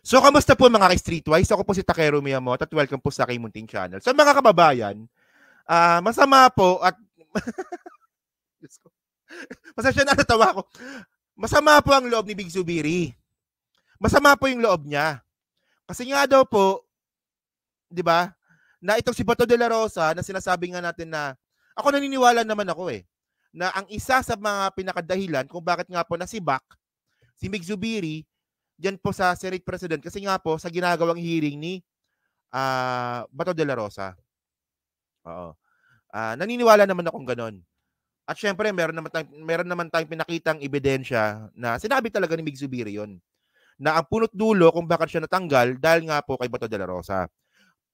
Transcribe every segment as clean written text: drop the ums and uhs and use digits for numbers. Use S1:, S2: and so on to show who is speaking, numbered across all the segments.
S1: So, kamusta po mga ka-Streetwise? Ako po si Takero Miyamoto at welcome po sa aking munting channel. So, mga kababayan, masama po at... Pasensya na, natawa ko. Masama po ang loob ni Big Zubiri. Masama po yung loob niya. Kasi nga daw po, di ba, na itong si Bato de la Rosa, na sinasabi nga natin na, ako naniniwala naman ako na ang isa sa mga pinakadahilan kung bakit nga po nasibak si Big Zubiri, diyan po sa Senate President kasi nga po sa ginagawang hearing ni Bato de la Rosa. Oo. Naniniwala naman akong ganon. At syempre, meron naman tayong pinakitang ebidensya na sinabi talaga ni Big Zubiri yun. Na ang punot dulo kung bakit siya natanggal dahil nga po kay Bato de la Rosa.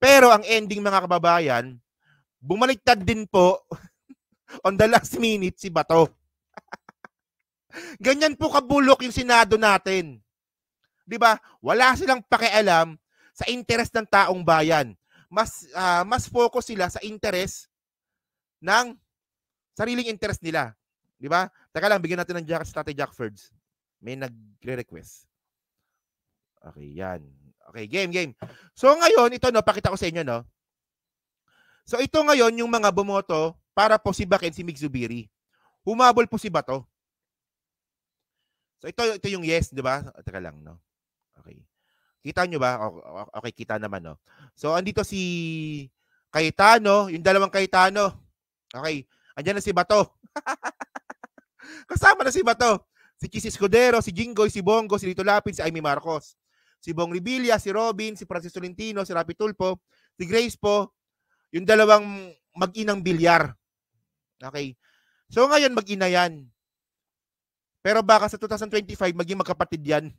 S1: Pero ang ending mga kababayan, bumaliktad din po on the last minute si Bato. Ganyan po kabulok yung Senado natin. 'Di ba? Wala silang pakialam sa interes ng taong bayan. Mas focus sila sa interes ng sariling interes nila. 'Di ba? Teka lang, bigyan natin ng Jack sa Tatay Jack Ferds. May nagre-request. Okay, yan. Okay, game. So ngayon, ito no, pakita ko sa inyo no. So ito ngayon yung mga bumoto para po si Baken si Big Zubiri. Humabol po si Bato. So ito yung yes, 'di ba? Teka lang no. Okay. Kita nyo ba? Okay, kita naman, no? So, andito si Cayetano, yung dalawang Cayetano. Okay. Andyan na si Bato. Kasama na si Bato. Si Chis Escudero, si Jinggoy, si Bongo, si Lito Lapid, si Amy Marcos. Si Bong Revilla, si Robin, si Francis Tolentino, si Rapi Tulfo, si Grace po, yung dalawang mag-inang bilyar. Okay. So, ngayon mag-ina yan. Pero baka sa 2025, maging magkapatid yan.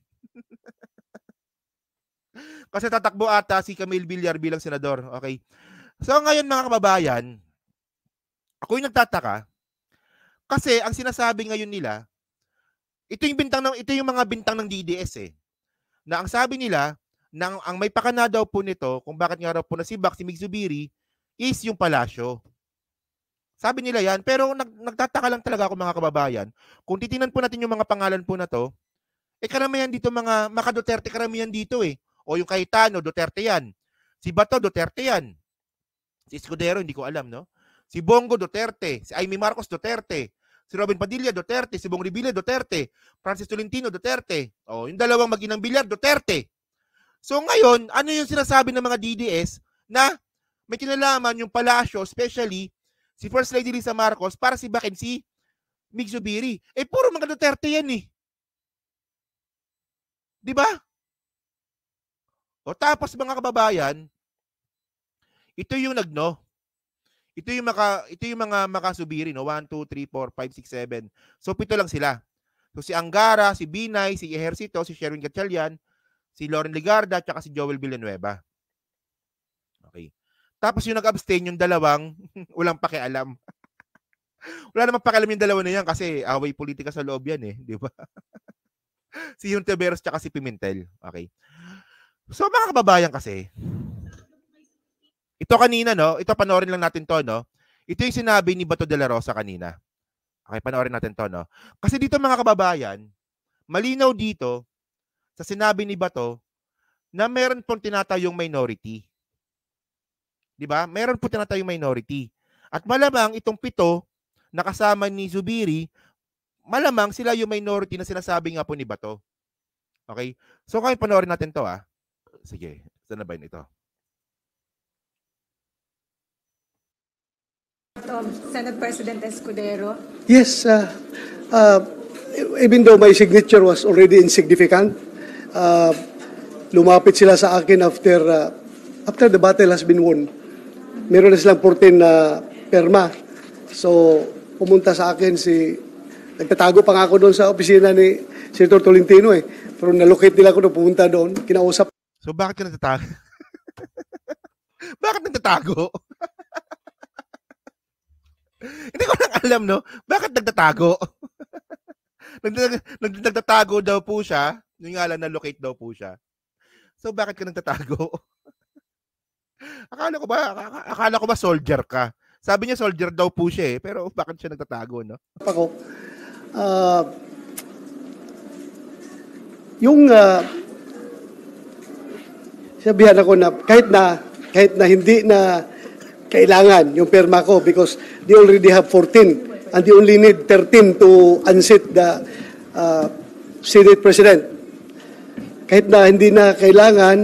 S1: Kasi tatakbo ata si Camille Villar bilang senador. Okay. So ngayon mga kababayan, ako yung nagtataka kasi ang sinasabi ngayon nila, ito yung mga bintang ng DDS na ang sabi nila, ang may pakana daw po nito kung bakit nga raw po nasibak si Big Zubiri is yung palasyo. Sabi nila yan, pero nagtataka lang talaga ako mga kababayan. Kung titingnan po natin yung mga pangalan po na to, karamihan dito mga maka-Duterte, karamihan dito O yung Cayetano, Duterte yan. Si Bato, Duterte yan. Si Escudero, hindi ko alam, no? Si Bongo, Duterte. Si Amy Marcos, Duterte. Si Robin Padilla, Duterte. Si Bong Revilla, Duterte. Francis Tolentino, Duterte. Yung dalawang mag-inang bilyar, Duterte. So ngayon, ano yung sinasabi ng mga DDS na may kinalaman yung palasyo, especially si First Lady Lisa Marcos, para si Baken si Big Zubiri. Puro mga Duterte yan Di ba? Tapos mga kababayan, ito yung ito yung mga makasubiri, no? 1, 2, 3, 4, 5, 6, 7. So, 7 lang sila. So, si Angara, si Binay, si Ejercito, si Sherwin Gatchalian, si Lauren Legarda, tsaka si Joel Villanueva. Okay. Tapos yung nag-abstain, yung dalawang, walang pakialam. Wala namang pakialam yung dalawa na yan kasi away politika sa loob yan di ba? Si Hontiveros tsaka si Pimentel. Okay. So mga kababayan kasi, ito kanina, no? Ito panoorin lang natin to, no? Ito yung sinabi ni Bato de la Rosa kanina. Okay, panoorin natin to, no? Kasi dito mga kababayan, malinaw dito sa sinabi ni Bato na meron pong tinatayong minority. Di ba? Meron po tinatayong minority. At malamang itong 7 na kasama ni Zubiri, malamang sila yung minority na sinasabi nga po ni Bato. Okay? So kaya panoorin natin to, Sige, saan na ba yun ito?
S2: Senate President Escudero.
S3: Yes, even though my signature was already insignificant, lumapit sila sa akin after the battle has been won. Meron na silang 14 na perma. So, pumunta sa akin nagtatago pa nga ako doon sa opisina ni Senator Tolentino Pero nalocate nila ako na pumunta doon, kinausap.
S1: So bakit ka nagtatago? Bakit nagtatago? Hindi ko lang alam, no? Bakit nagtatago? Nagtatago daw po siya. Yung nga lang na-locate daw po siya. So bakit ka nagtatago? Akala ko ba soldier ka? Sabi niya soldier daw po siya pero bakit siya nagtatago, no?
S3: Ako, sabihan ako na kahit na hindi na kailangan yung perma ko because they already have 14 and they only need 13 to unseat the Senate President. Kahit na hindi na kailangan,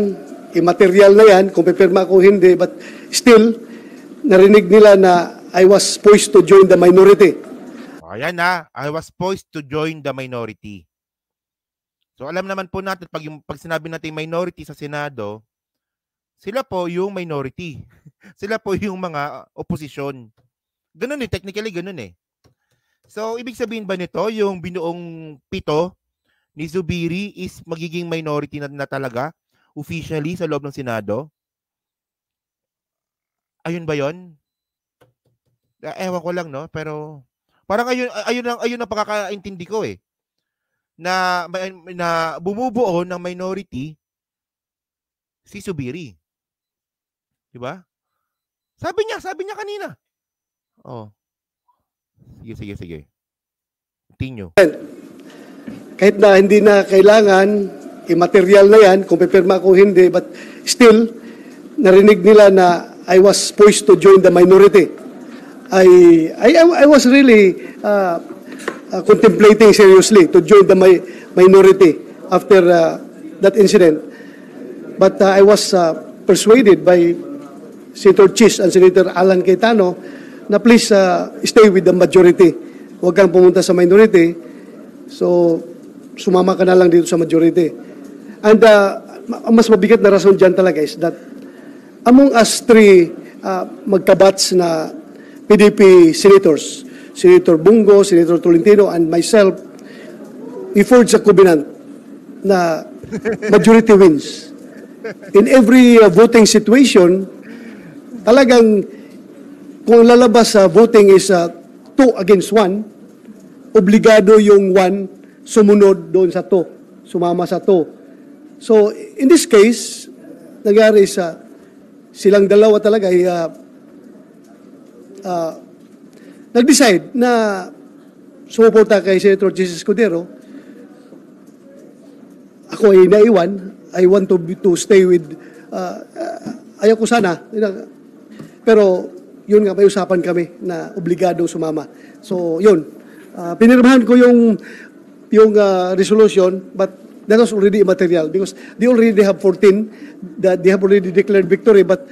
S3: immaterial na yan, kung pipirma ko hindi, but still, narinig nila na I was poised to join the minority.
S1: Ayan na, I was poised to join the minority. So alam naman po natin, pag sinabi natin minority sa Senado, sila po yung minority. Sila po yung mga oposisyon. Ganun eh, technically ganun eh. So ibig sabihin ba nito, yung binuong 7 ni Zubiri is magiging minority na talaga officially sa loob ng Senado? Ayun ba yon? Ewan ko lang, no? Pero parang ayun ang pagkakaintindi ko eh. Na bumubuo ng minority si Zubiri. 'Di ba? Sabi niya kanina. Oh. Sige. Continue.
S3: Kahit na hindi na kailangan, immaterial na yan, kung pipirma ko hindi, but still, narinig nila na I was poised to join the minority. I was really contemplating seriously to join the minority after that incident. But I was persuaded by Senator Chis and Senator Alan Cayetano na please stay with the majority. Huwag kang pumunta sa minority. So, sumama ka na lang dito sa majority. And ang mas mabigat na rason dyan talaga is that among us 3 magkabats na PDP senators, Senator Bungo, Senator Tolentino, and myself, we forged a covenant na majority wins. In every voting situation, talagang kung lalabas sa voting is 2 against 1, obligado yung 1 sumunod doon sa 2, sumama sa 2. So, in this case, nangyari sa silang dalawa talaga ay nag-decide na sumuporta kay Senator Jesus Escudero. Ako ay naiwan. I want to stay with ayaw ko sana. Pero yun nga, may usapan kami na obligado sumama. So, yun. Pinirmahan ko yung resolution, but that was already immaterial because they already have 14 that they have already declared victory. But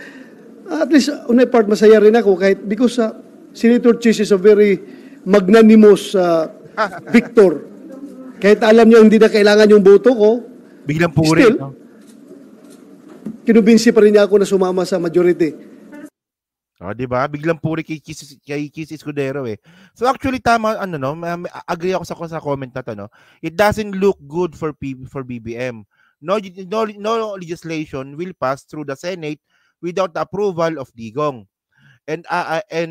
S3: at least on my part, masaya rin ako kahit because Senator Chis is a very magnanimous victor. Kahit alam niya hindi na kailangan yung boto ko,
S1: biglang puri.
S3: Still, kinubinsi pa rin niya ako na sumama sa majority.
S1: Di ba? Biglang puri kay Chis Escudero eh. So actually tama agree ako sa comment na to, no. It doesn't look good for BBM. No legislation will pass through the Senate without the approval of Digong. And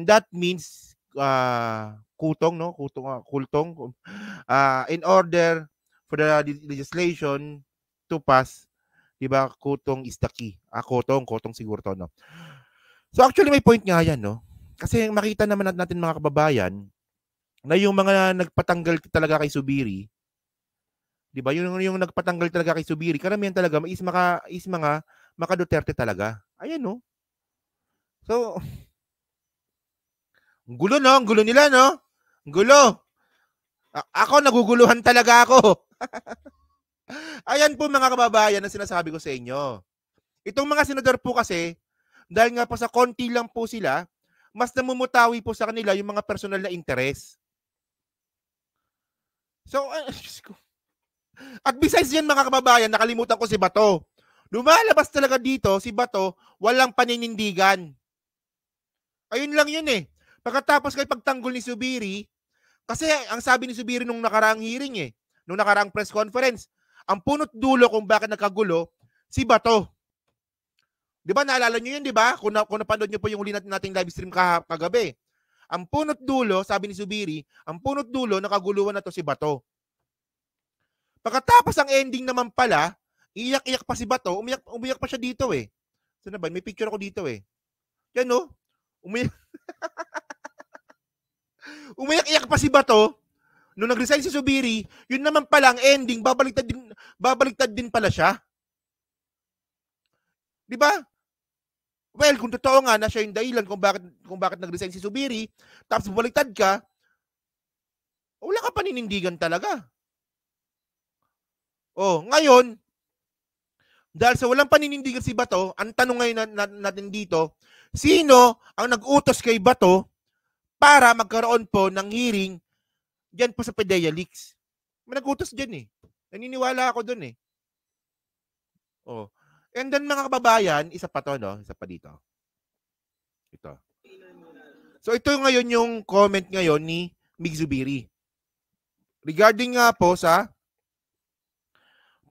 S1: that means kultong in order for the legislation to pass, 'di ba? Kultong is the key. Kultong siguro to, no. So actually may point nga yan, no? Kasi makita naman natin mga kababayan na yung mga nagpatanggal talaga kay Zubiri, 'di ba? Yung nagpatanggal talaga kay Zubiri, karamihan talaga is mga Duterte talaga. Ayan, no? So ang gulo, no? Ang gulo nila, no? Ang gulo. Ako, naguguluhan talaga ako. Ayan po mga kababayan ang sinasabi ko sa inyo. Itong mga senador po kasi, dahil nga po sa konti lang po sila, mas namumutawi po sa kanila yung mga personal na interes. So, at besides yan mga kababayan, nakalimutan ko si Bato. Lumalabas talaga dito, si Bato, walang paninindigan. Ayun lang yun eh. Pagkatapos kay pagtanggol ni Zubiri, kasi ang sabi ni Zubiri nung nakaraang hearing nung nakaraang press conference, ang punot dulo kung bakit nagkagulo, si Bato. Di ba, naalala nyo yun, di ba? Kung napanood nyo po yung huli nating live stream kagabi. Ang punot dulo, sabi ni Zubiri, ang punot dulo, nakaguluhan na to si Bato. Pagkatapos ang ending naman pala, iyak-iyak pa si Bato, umiyak pa siya dito eh. Saan ba? May picture ako dito eh. Yan no? Umiyak-iyak pa si Bato, nung nag-resign si Zubiri, yun naman pala ang ending, babaliktad din pala siya. 'Di ba? Well, kung totoo nga na siya yung dahilan kung bakit nag-resign si Zubiri, tapos bumaliktad ka, wala ka paninindigan talaga. Oh, ngayon, dahil sa walang paninindigan si Bato, ang tanong ngayon natin dito, sino ang nag-utos kay Bato para magkaroon po ng hearing diyan po sa PDEA Leaks? May nag-utos diyan eh. Naniniwala ako doon eh. Oh. And then mga kababayan, isa pa to, no? Isa pa dito. Ito. So ito ngayon yung comment ngayon ni Mig Zubiri. Regarding nga po sa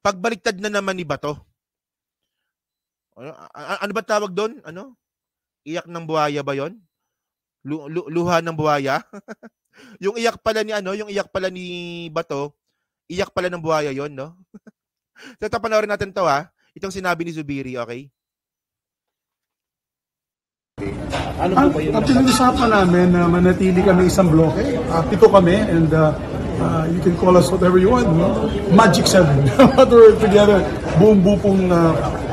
S1: pagbaliktad na naman ni Bato. Ano ba tawag doon? Ano? Iyak ng buhaya ba 'yon? Luha ng buhaya? Yung iyak pala ni Bato, iyak pala ng buhaya 'yon, no? So ito, panoorin natin to ha. Itong sinabi ni Zubiri, okay?
S4: Ano po ba yun?
S5: Ang pinag-usapan namin na manatili kami isang bloke. 7 kami and you can call us whatever you want. No? Magic 7. But we're together. Buong-buo pong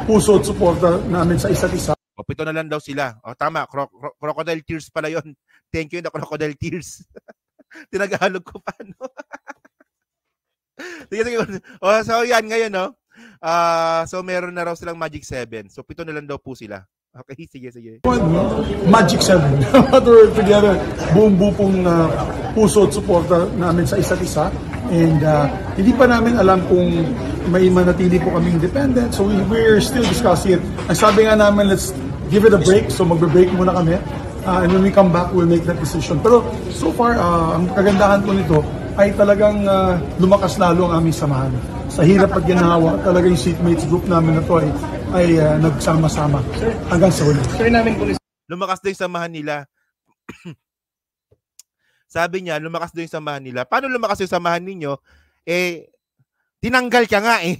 S5: puso at suporta namin sa isa't isa.
S1: O, 7 na lang daw sila. O, tama. Crocodile tears pala yon. Thank you na crocodile tears. Tinagalog ko pa, no? Sige. O, so yan ngayon, no? So meron na raw silang Magic 7. So 7 na lang daw po sila. Okay, sige.
S5: Magic 7. But we're together. Buong-buo pong puso at suporta namin sa isa't isa. And hindi pa namin alam kung may manatili po kaming independent. So we're still discussing it. Ang sabi nga namin, let's give it a break. So magbe-break muna kami. And when we come back, we'll make that decision. Pero so far, ang kagandahan po nito ay talagang lumakas lalo ang aming samahan. Sa hirap at ginawa, talaga yung seatmates group namin na to ay nagsama-sama hanggang sa huli.
S1: Lumakas din yung samahan nila. Sabi niya, lumakas din yung samahan nila. Paano lumakas yung samahan ninyo? Eh, tinanggal ka nga eh.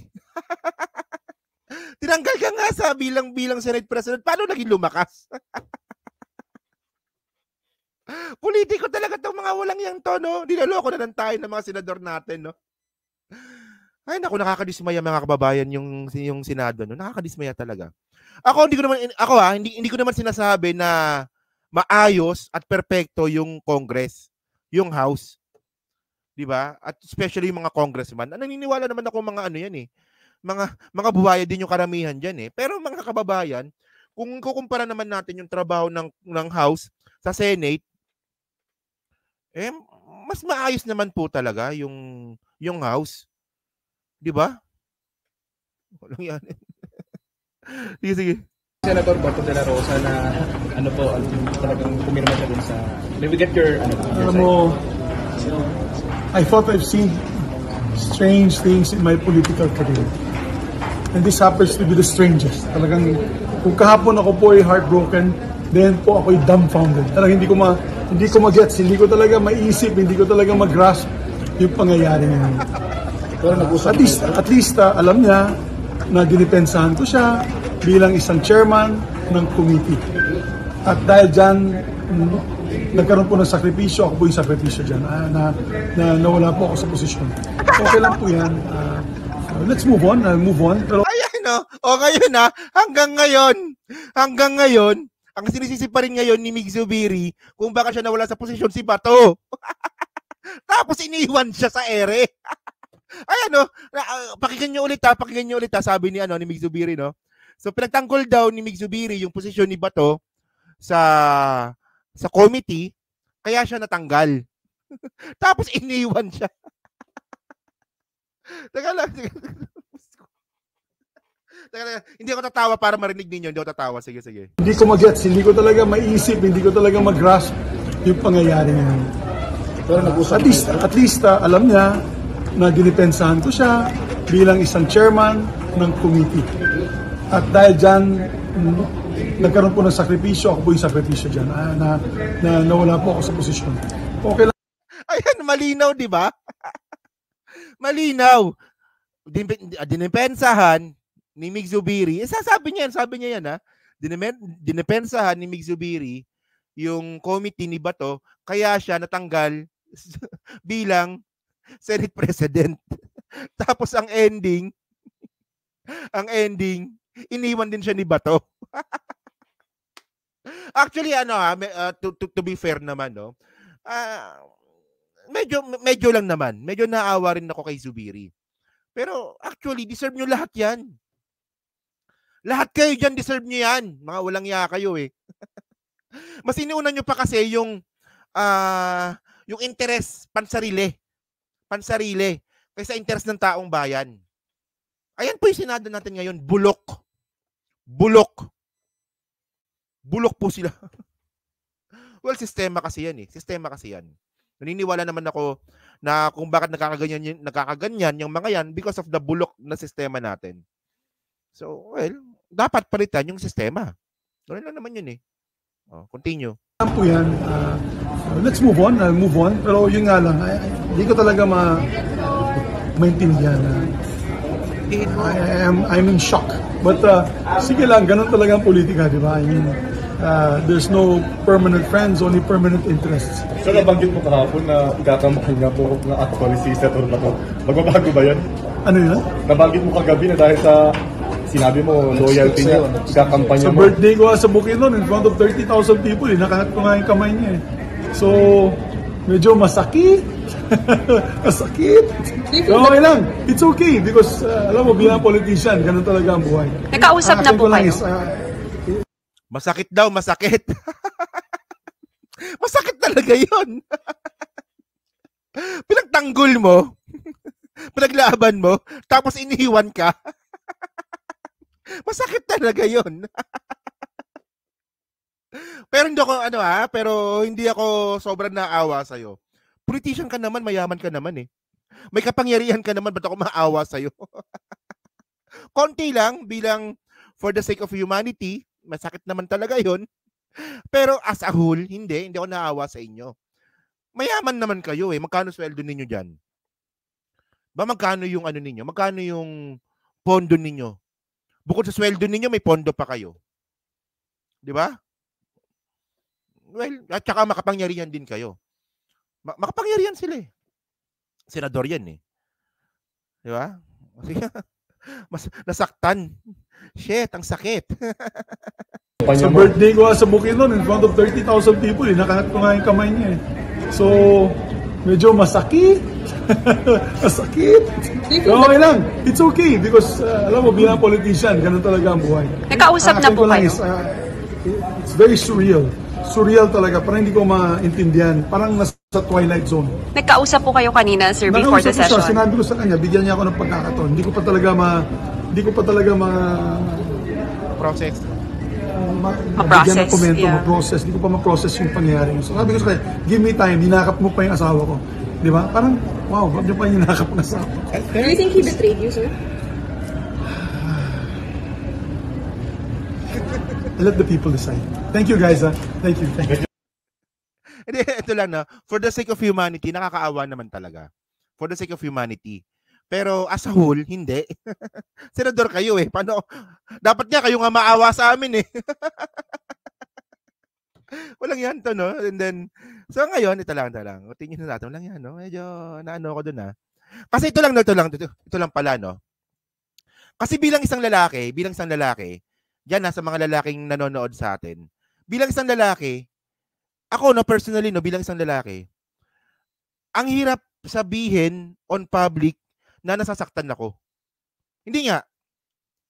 S1: Tinanggal ka nga sa bilang Senate President. Paano naging lumakas? Politiko talaga itong mga walang yang to, no? Dinaloko na lang tayo ng mga senador natin, no? Ay, naku, nakakadismaya mga kababayan yung Senado, no? Nakakadismaya talaga. Hindi ko naman sinasabi na maayos at perpekto yung Congress, yung House. 'Di ba? At especially yung mga congressman. Naniniwala naman ako mga ano yan eh. Mga buhaya din yung karamihan diyan eh. Pero mga kababayan, kung kukumpara naman natin yung trabaho ng House sa Senate, mas maayos naman po talaga yung House. 'Di ba? Walang yan. Sige.
S4: Senator Bato de la Rosa na talagang pumirma siya dun sa... Let me get your...
S5: I thought I've seen strange things in my political career. And this happens to be the strangest. Talagang, kung kahapon ako po ay heartbroken, then po ako ay dumbfounded. Talagang hindi ko ma-gets, hindi ko talaga maiisip, hindi ko talaga mag-grasp yung pangyayari ngayon. At least alam niya na dinipensahan ko siya bilang isang chairman ng committee. At dahil dyan, nagkaroon po ng sakripisyo, ako po yung sakripisyo dyan, na nawala po ako sa posisyon. Okay lang po yan. Let's move on. Pero...
S1: Ayan, no? O ngayon na, hanggang ngayon, ang sinisisi pa rin ngayon ni Mig Zubiri kung baka siya nawala sa posisyon si Bato. Tapos iniwan siya sa ere. Ayan, no? Pakinggan nyo ulit ha, sabi ni Mig Zubiri, no? So pinagtanggol daw ni Mig Zubiri yung posisyon ni Bato sa committee, kaya siya natanggal. Tapos iniwan siya. Teka lang. Hindi ako tatawa para marinig ninyo, hindi ako tatawa. Sige.
S5: Hindi ko ma-gets, hindi ko talaga maiisip, hindi ko talaga mag-grasp yung pangyayari ngayon. Pero at least alam niya na dinipensahan ko siya bilang isang chairman ng committee. At dahil dyan, nagkaroon po ng sakripisyo, ako po yung sakripisyo dyan, na nawala po ako sa posisyon. Okay lang.
S1: Ayan, malinaw, di ba? Malinaw. Dinipensahan ni Mig Zubiri. Sabi niya yan, ha? Dinipensahan ni Mig Zubiri yung committee ni Bato, kaya siya natanggal bilang Senate President. Tapos ang ending, iniwan din siya ni Bato. Actually, to be fair naman, no? Medyo lang naman. Medyo naawa rin ako kay Zubiri. Pero actually, deserve nyo lahat yan. Lahat kayo dyan, deserve nyo yan. Mga walang iya kayo eh. Mas iniuna nyo pa kasi yung interest pansarili kaysa interest ng taong bayan. Ayan po yung Senado natin ngayon. Bulok po sila. Well, sistema kasi yan. Naniniwala naman ako na kung bakit nakakaganyan yung mga yan because of the bulok na sistema natin. So, well, dapat palitan yung sistema. Ganun lang naman yun eh. Continue.
S5: Po yan. Let's move on. I'll move on. Pero yun nga lang, hindi ko talaga maintindihan. I'm in shock. But sige lang, ganun talaga ang politika, di ba? I mean, there's no permanent friends, only permanent interests.
S6: So nabanggit mo kahapon na ikakamahal nga po na actually si Senator Bato. Magbabago ba yan?
S5: Ano yun?
S6: Nabanggit mo kagabi na dahil sa sinabi mo, loyalty niya, ikakampanya
S5: mo. Sa birthday ko sa Bukidnon, in front of 30,000 people, nakahat ko nga yung kamay niya. So, medyo masakit. Masakit. Okay lang. It's okay because, alam mo, bilang politician, ganun talaga ang buhay.
S7: Nakausap na po kayo.
S1: Masakit daw, masakit. Masakit talaga yun. Pinagtanggol mo, pinaglaban mo, tapos inihiwan ka. Masakit talaga yun. Pero hindi ako sobrang naawa sa'yo. Politician ka naman, mayaman ka naman eh. May kapangyarihan ka naman, ba't ako maawa sa'yo? Konti lang, bilang for the sake of humanity, masakit naman talaga yun. Pero as a whole, hindi ako naawa sa inyo. Mayaman naman kayo eh. Magkano sweldo ninyo dyan? Magkano yung ninyo? Magkano yung pondo ninyo? Bukod sa sweldo ninyo, may pondo pa kayo. Di ba? Well, at saka makapangyarihan din kayo. Makapangyarihan sila eh. Senador yan eh. Di ba? Mas nasaktan. Shit, ang sakit.
S5: Sa birthday ko sa Bukidnon, in front of 30,000 people, nakahat ko nga yung kamay niya. So, medyo masakit. Masakit. Okay lang. It's okay because, alam mo, bilang politician, ganun talaga ang buhay.
S7: Nakausap na po kayo.
S5: It's very surreal. Surreal talaga. Parang hindi ko maintindihan. Parang nasa twilight zone.
S7: Nagkausap po kayo kanina, sir, before the session.
S5: Sinabi ko sa kanya, bigyan niya ako ng pagkakataon. Hindi ko pa talaga
S1: process.
S5: Bigyan ng komento, ma-process. Hindi ko pa ma-process yung pangyayari. So sabi ko sa kanya, give me time, hinakap mo pa yung asawa ko. Di ba? Parang, wow, ba't niyo pa yung hinakap ng asawa ko?
S2: Do you think he betrayed you, sir?
S5: Let the people decide. Thank you guys. Thank you.
S1: Ito lang na, for the sake of humanity, nakakaawa naman talaga. For the sake of humanity. Pero as a whole, hindi. Senador kayo eh. Paano? Dapat nga kayo nga maawa sa amin eh. Walang yan to, no? And then, so ngayon, ito lang. Tingin na natin, walang yan, no? Medyo naano ko dun, Kasi ito lang pala, no? Kasi bilang isang lalaki, dyan sa mga lalaking nanonood sa atin, bilang isang lalaki, ako, no, personally, no, bilang isang lalaki, ang hirap sabihin on public na nasasaktan ako. Hindi nga.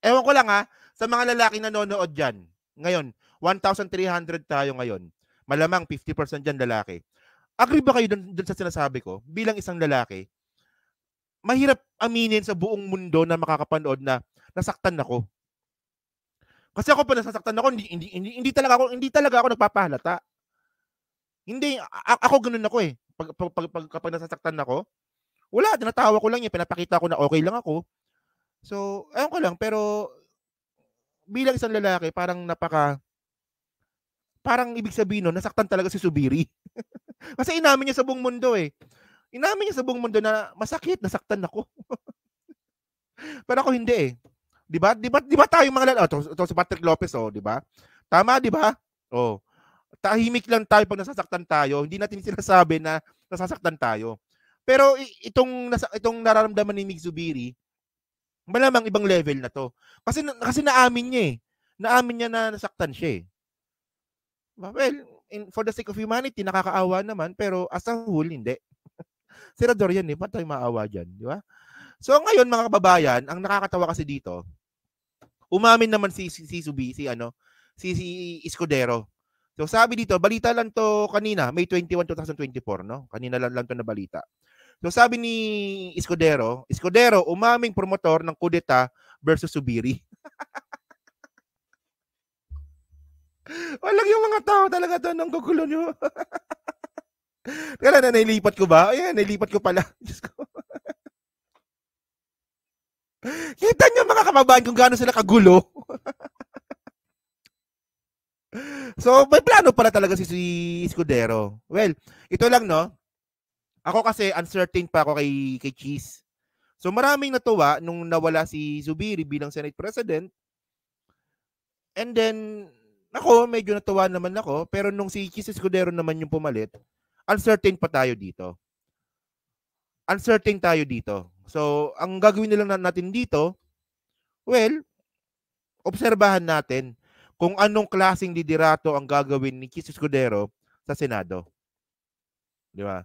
S1: Ewan ko lang sa mga lalaking nanonood dyan, ngayon, 1,300 tayo ngayon. Malamang 50% dyan lalaki. Agree ba kayo dun sa sinasabi ko? Bilang isang lalaki, mahirap aminin sa buong mundo na makakapanood na nasaktan ako. Kasi ako pa nasasaktan ako, hindi talaga ako nagpapahalata. Hindi, ako ganun ako eh. Kapag nasasaktan ako, wala, tinatawa ko lang yan, pinapakita ko na okay lang ako. So, ayun ko lang, pero bilang isang lalaki, parang ibig sabihin nun, nasaktan talaga si Zubiri. Kasi inamin niya sa buong mundo eh. Inamin niya sa buong mundo na masakit, nasaktan ako. Pero ako hindi eh. Di ba tayo mga lalaki, ito si Patrick Lopez, di ba? Tama, di ba? Tahimik lang tayo pag nasasaktan tayo. Hindi natin sinasabi na nasasaktan tayo. Pero itong nararamdaman ni Mig Zubiri, Malamang ibang level na to. Kasi naamin niya eh. Naamin niya na nasaktan siya eh. Well, for the sake of humanity, nakakaawa naman, pero as a whole, hindi. Senador yan eh, ba't tayo maawa dyan, di ba? So ngayon mga kababayan, ang nakakatawa kasi dito, umamin naman si Escudero. So sabi dito, balita lang to kanina, May 21, 2024, no? Kanina lang to na balita. So sabi ni Escudero, umaming promotor ng kudeta versus Zubiri. Walang yung mga tao talaga to nang gugulo nyo. Kaya na nailipat ko ba? Ayan, nailipat ko pala. Diyos ko. Kita nyo mga kababayan kung gaano sila kagulo. So, may plano pala talaga si Escudero. Well, ito lang, no? Ako kasi uncertain pa ako kay Cheese. So, maraming natuwa nung nawala si Zubiri bilang Senate President. And then, ako, medyo natuwa naman ako. Pero nung si Cheese Escudero naman yung pumalit, uncertain pa tayo dito. Uncertain tayo dito. So, ang gagawin na lang natin dito, well, obserbahan natin kung anong klaseng liderato ang gagawin ni Cheese Escudero sa Senado. Di ba?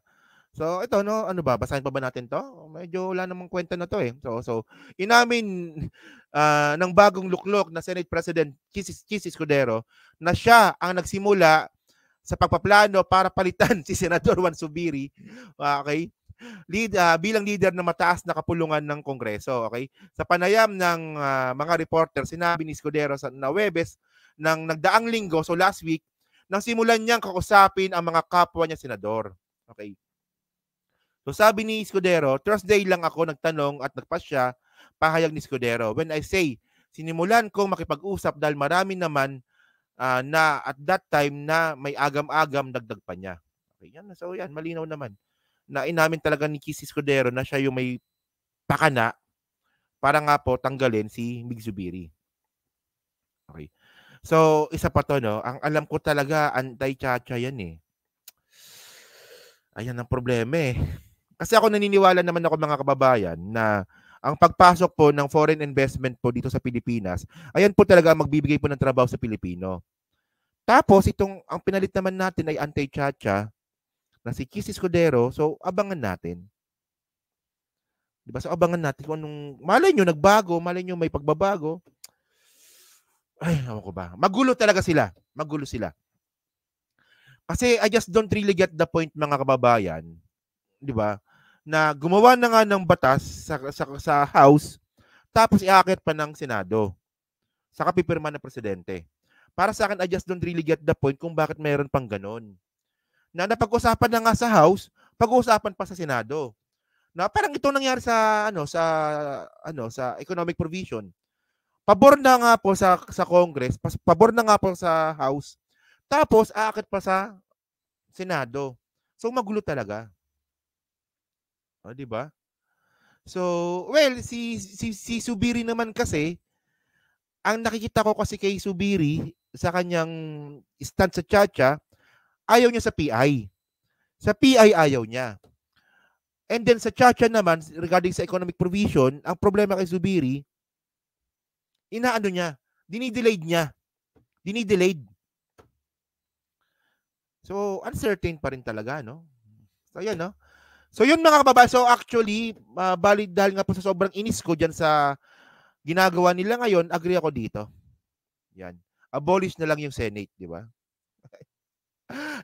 S1: So, ito, no? Ano ba? Basahin pa ba natin to? Medyo wala namang kwenta na to eh. So inamin ng bagong luklok na Senate President Cheese Escudero na siya ang nagsimula sa pagpaplano para palitan si Senador Juan Zubiri, okay? Bilang leader ng mataas na kapulungan ng Kongreso, okay? Sa panayam ng mga reporter, sinabi ni Escudero na Huwebes ng nagdaang linggo, so last week, nang simulan niyang kausapin ang mga kapwa niya senador. Okay? So sabi ni Escudero, Thursday lang ako nagtanong at nagpasya, pahayag ni Escudero. When I say, sinimulan kong makipag-usap dahil marami naman na at that time na may agam-agam dagdag pa niya. Okay, yan. So yan, malinaw naman. Na inamin talaga ni Cheese Escudero na siya yung may pakana para nga po tanggalin si Mig Zubiri. Okay. So, isa pa to, no? Ang alam ko talaga, anti-chacha yan eh. Ayan ang problema eh. Kasi ako naniniwala naman ako mga kababayan na ang pagpasok po ng foreign investment po dito sa Pilipinas, ayan po talaga magbibigay po ng trabaho sa Pilipino. Tapos, ang pinalit naman natin ay anti-chacha na si Cheese Escudero, so abangan natin. Diba? So abangan natin kung anong, malay nyo nagbago, malay nyo may pagbabago. Ay, ewan ko ba. Magulo talaga sila. Magulo sila. Kasi I just don't really get the point mga kababayan. Di ba? Na gumawa na nga ng batas sa House, tapos iaakit pa ng Senado. Saka pipirma ng Presidente. Para sa akin, I just don't really get the point kung bakit mayroon pang ganon. Na napag-usapan na nga sa House, pag-uusapan pa sa Senado. Na parang ito nangyari sa economic provision. Pabor na nga po sa Congress, pabor na nga po sa House. Tapos aakit pa sa Senado. So magulo talaga. O, di ba? So, well, si Zubiri naman kasi, ang nakikita ko kasi kay Zubiri sa kanyang stand sa Chacha, ayaw niya sa PI. Sa PI ayaw niya. And then sa Chacha naman, regarding sa economic provision, ang problema kay Zubiri, inaano niya, dinidelayed niya. Dinidelayed. So, uncertain pa rin talaga, no? So, yan, no? So, yun mga kababayan. So, actually, dahil nga po sa sobrang inis ko dyan sa ginagawa nila ngayon, agree ako dito. Yan. Abolish na lang yung Senate, di ba?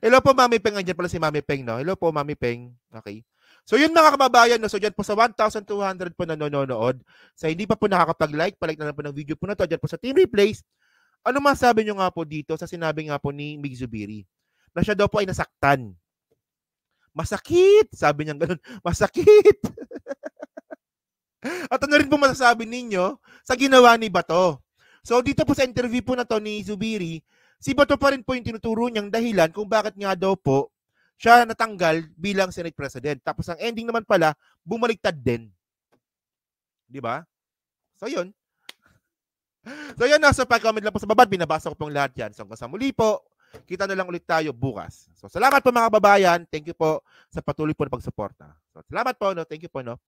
S1: Hello po, Mami Peng. Andiyan pala si Mami Peng, no? Hello po, Mami Peng. Okay. So, yun mga kababayan, no? So, dyan po sa 1,200 po na nanonood. Sa hindi pa po nakakapag-like, palike na lang po ng video po na to. Dyan po sa Team Replays. Ano masabi nyo nga po dito sa sinabi nga po ni Mig Zubiri? Na siya daw po ay nasaktan. Masakit! Sabi niya gano'n. Masakit! At ano rin po masasabi ninyo sa ginawa ni Bato? So, dito po sa interview po na to ni Zubiri, si Bato pa rin po yung tinuturo niyang dahilan kung bakit nga daw po siya natanggal bilang Senate President. Tapos ang ending naman pala, bumaliktad din. Di ba? So, yun. So, yun. Nasa pag-comment lang po sa baba. Binabasa ko pong lahat yan. So, hanggang sa muli po, kita na lang ulit tayo bukas. So, salamat po mga kababayan. Thank you po sa patuloy po na pagsuporta. So, salamat po. No? Thank you po. No?